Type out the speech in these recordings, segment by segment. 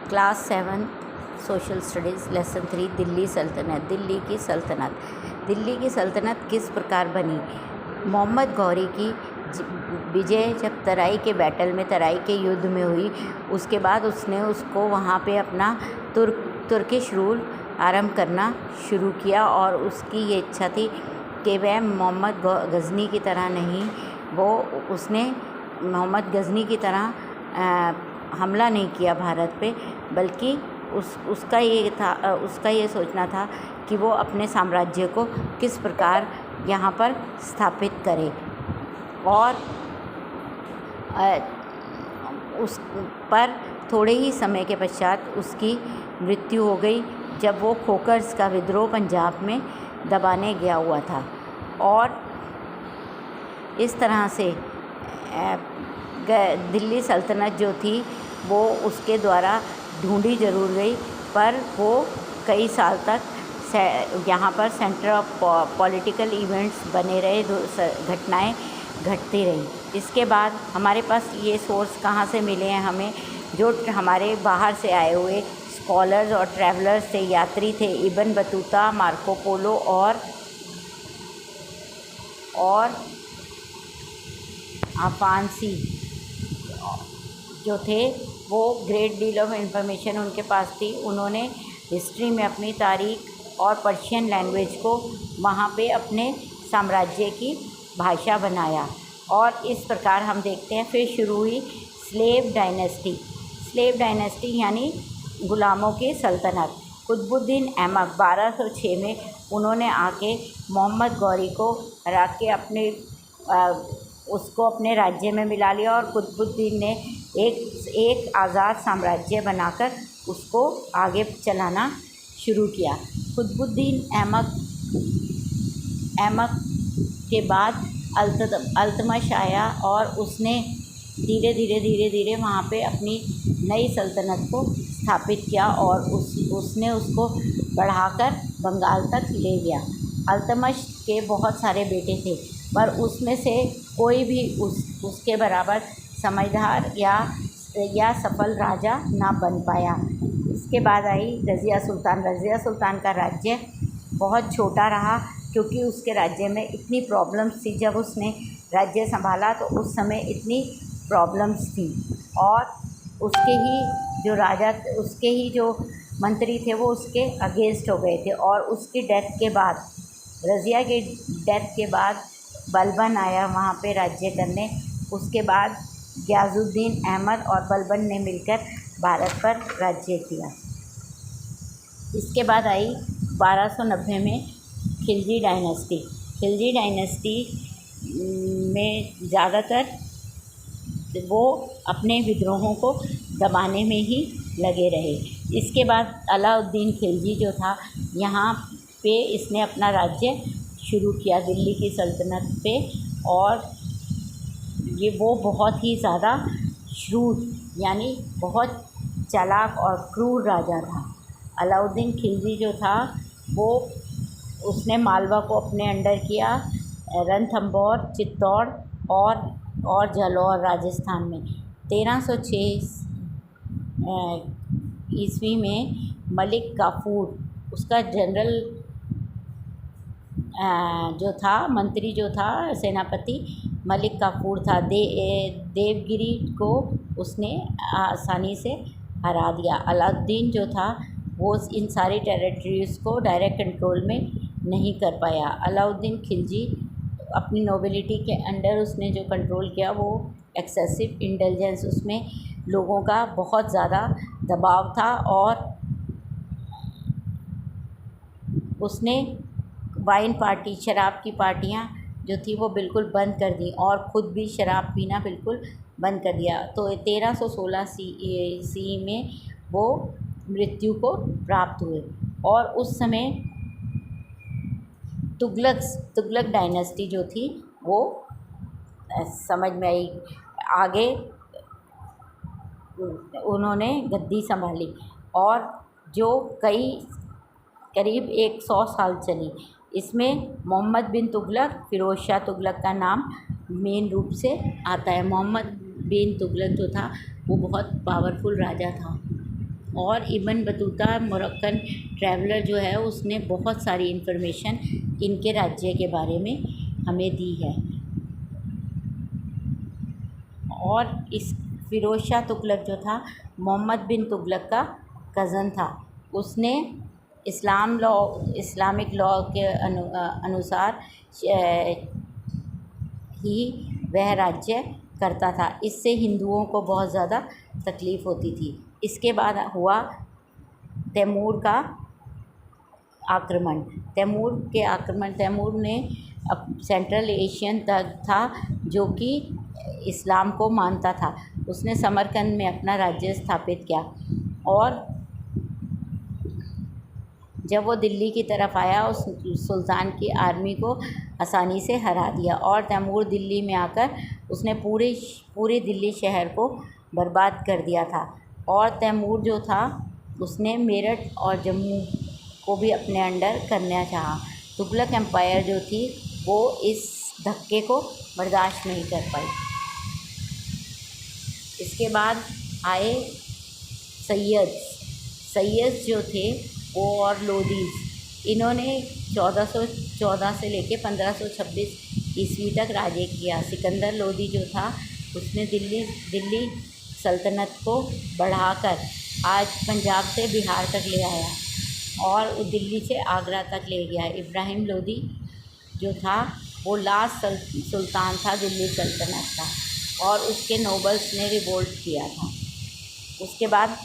Class 7 social studies lesson 3 Delhi सल्तनत। दिल्ली की सल्तनत किस प्रकार बनी। मोहम्मद गौरी की विजय जब तराई के बैटल में, तराई के युद्ध में हुई, उसके बाद उसने उसको वहाँ पे अपना तुर्किश रूल आरंभ करना शुरू किया और उसकी ये इच्छा थी कि वह मोहम्मद गज़नी की तरह नहीं, उसने मोहम्मद गज़नी की तरह हमला नहीं किया भारत पे, बल्कि उसका ये सोचना था कि वो अपने साम्राज्य को किस प्रकार यहाँ पर स्थापित करे। और उस पर थोड़े ही समय के पश्चात उसकी मृत्यु हो गई, जब वो खोखर्स का विद्रोह पंजाब में दबाने गया हुआ था। और इस तरह से दिल्ली सल्तनत जो थी वो उसके द्वारा ढूंढी ज़रूर गई, पर वो कई साल तक यहाँ पर सेंटर ऑफ पॉलिटिकल इवेंट्स बने रहे, घटनाएं घटती रही। इसके बाद हमारे पास ये सोर्स कहाँ से मिले हैं हमें, जो हमारे बाहर से आए हुए स्कॉलर्स और ट्रैवलर्स थे, यात्री थे, इब्न बतूता, मार्को पोलो और अफांसी जो थे, वो ग्रेट डील ऑफ इंफॉर्मेशन उनके पास थी। उन्होंने हिस्ट्री में अपनी तारीख और पर्शियन लैंग्वेज को वहाँ पे अपने साम्राज्य की भाषा बनाया। और इस प्रकार हम देखते हैं फिर शुरू हुई स्लेव डायनेस्टी यानी ग़ुलामों की सल्तनत। कुतुबुद्दीन अहमद 1206 में उन्होंने आके मोहम्मद गौरी को हरा के उसको अपने राज्य में मिला लिया और कुतुबुद्दीन ने एक आज़ाद साम्राज्य बनाकर उसको आगे चलाना शुरू किया। कुतुबुद्दीन अहमद के बाद अल्तमश आया और उसने धीरे धीरे वहाँ पे अपनी नई सल्तनत को स्थापित किया और उसने उसको बढ़ाकर बंगाल तक ले गया। अल्तमश के बहुत सारे बेटे थे, पर उसमें से कोई भी उसके बराबर समझदार या सफल राजा ना बन पाया। इसके बाद आई रज़िया सुल्तान का राज्य बहुत छोटा रहा, क्योंकि उसके राज्य में इतनी प्रॉब्लम्स थी। जब उसने राज्य संभाला तो उस समय इतनी प्रॉब्लम्स थी और उसके ही जो मंत्री थे वो उसके अगेंस्ट हो गए थे। और उसकी रज़िया की डेथ के बाद बलबन आया वहाँ पे राज्य करने। उसके बाद गियाजुद्दीन अहमद और बलबन ने मिलकर भारत पर राज्य किया। इसके बाद आई 1290 में खिलजी डायनेस्टी में ज़्यादातर वो अपने विद्रोहों को दबाने में ही लगे रहे। इसके बाद अलाउद्दीन खिलजी जो था, यहाँ पे इसने अपना राज्य शुरू किया दिल्ली की सल्तनत पे, और वो बहुत ही ज़्यादा श्रूर यानी बहुत चालाक और क्रूर राजा था। अलाउद्दीन खिलजी जो था उसने मालवा को अपने अंडर किया, रणथंभौर, चित्तौड़ और जालौर राजस्थान में। 1306 ईस्वी में मलिक काफूर, उसका जनरल मंत्री जो था, सेनापति मलिक काफूर था, देवगिरी को उसने आसानी से हरा दिया। अलाउद्दीन जो था वो इन सारी टेरिटरीज़ को डायरेक्ट कंट्रोल में नहीं कर पाया। अलाउद्दीन खिलजी अपनी नोबिलिटी के अंडर उसने जो कंट्रोल किया वो एक्सेसिव इंटेलिजेंस, उसमें लोगों का बहुत ज़्यादा दबाव था और उसने वाइन पार्टी, शराब की पार्टियां जो थी वो बिल्कुल बंद कर दी और ख़ुद भी शराब पीना बिल्कुल बंद कर दिया। तो 1316 सी में वो मृत्यु को प्राप्त हुए। और उस समय तुगलक डायनेस्टी जो थी वो समझ में आई। आगे उन्होंने गद्दी संभाली और जो करीब 100 साल चली। इसमें मोहम्मद बिन तुगलक, फ़िरोज़ शाह तुगलक का नाम मेन रूप से आता है। मोहम्मद बिन तुगलक जो था वो बहुत पावरफुल राजा था। और इब्न बतूता मोरक्कन ट्रैवलर जो है उसने बहुत सारी इन्फॉर्मेशन इनके राज्य के बारे में हमें दी है। और इस फ़िरोज़ शाह तुगलक जो था मोहम्मद बिन तुगलक का कज़न था। उसने इस्लामिक लॉ के अनुसार ही वह राज्य करता था। इससे हिंदुओं को बहुत ज़्यादा तकलीफ़ होती थी। इसके बाद हुआ तैमूर का आक्रमण। तैमूर ने सेंट्रल एशियन था जो कि इस्लाम को मानता था। उसने समरकंद में अपना राज्य स्थापित किया और जब वो दिल्ली की तरफ आया उस सुल्तान की आर्मी को आसानी से हरा दिया। और तैमूर दिल्ली में आकर उसने पूरे दिल्ली शहर को बर्बाद कर दिया था। और तैमूर जो था उसने मेरठ और जम्मू को भी अपने अंडर करना चाहा। तुगलक एम्पायर जो थी वो इस धक्के को बर्दाश्त नहीं कर पाई। इसके बाद आए सैयद जो थे वो और लोदीज़। इन्होंने 1414 से लेके 1526 ईस्वी तक राज्य किया। सिकंदर लोदी जो था उसने दिल्ली सल्तनत को बढ़ाकर आज पंजाब से बिहार तक ले आया और दिल्ली से आगरा तक ले गया। इब्राहिम लोदी जो था वो लास्ट सुल्तान था दिल्ली सल्तनत का और उसके नोबल्स ने रिवोल्ट किया था। उसके बाद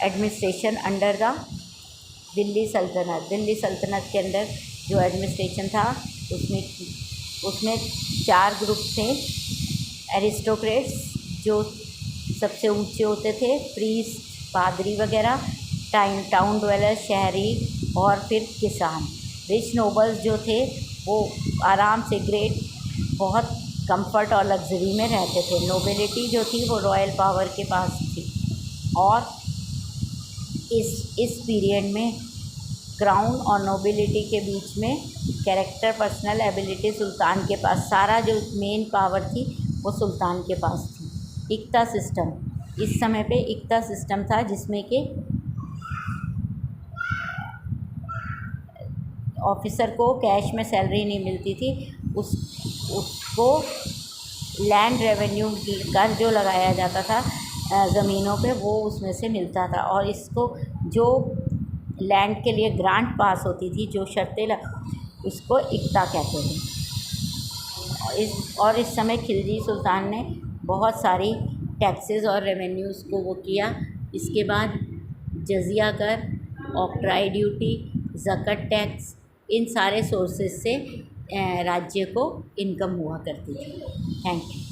एडमिनिस्ट्रेशन अंडर द दिल्ली सल्तनत के अंदर जो एडमिनिस्ट्रेशन था उसमें 4 ग्रुप थे। एरिस्टोक्रेट्स जो सबसे ऊंचे होते थे, प्रीस्ट, पादरी वगैरह, टाउन ड्वेलर, शहरी और फिर किसान। रिच नोबल्स जो थे वो आराम से बहुत कंफर्ट और लग्जरी में रहते थे। नोबिलिटी जो थी वो रॉयल पावर के पास थी। और इस पीरियड में क्राउन और नोबिलिटी के बीच में कैरेक्टर, पर्सनल एबिलिटी सुल्तान के पास, सारा जो मेन पावर थी वो सुल्तान के पास थी। इक्ता सिस्टम, इस समय पे इक्ता सिस्टम था जिसमें कि ऑफिसर को कैश में सैलरी नहीं मिलती थी, उसको लैंड रेवेन्यू कर जो लगाया जाता था ज़मीनों पे वो उसमें से मिलता था। और इसको जो लैंड के लिए ग्रांट पास होती थी, जो शर्तें उसको इक्ता कहते थे। और इस समय खिलजी सुल्तान ने बहुत सारी टैक्सेस और रेवेन्यूज़ को वो किया। इसके बाद जजिया कर, ऑक्ट्राई ड्यूटी, ज़कत टैक्स, इन सारे सोर्सेज से राज्य को इनकम हुआ करती थी। Thank you.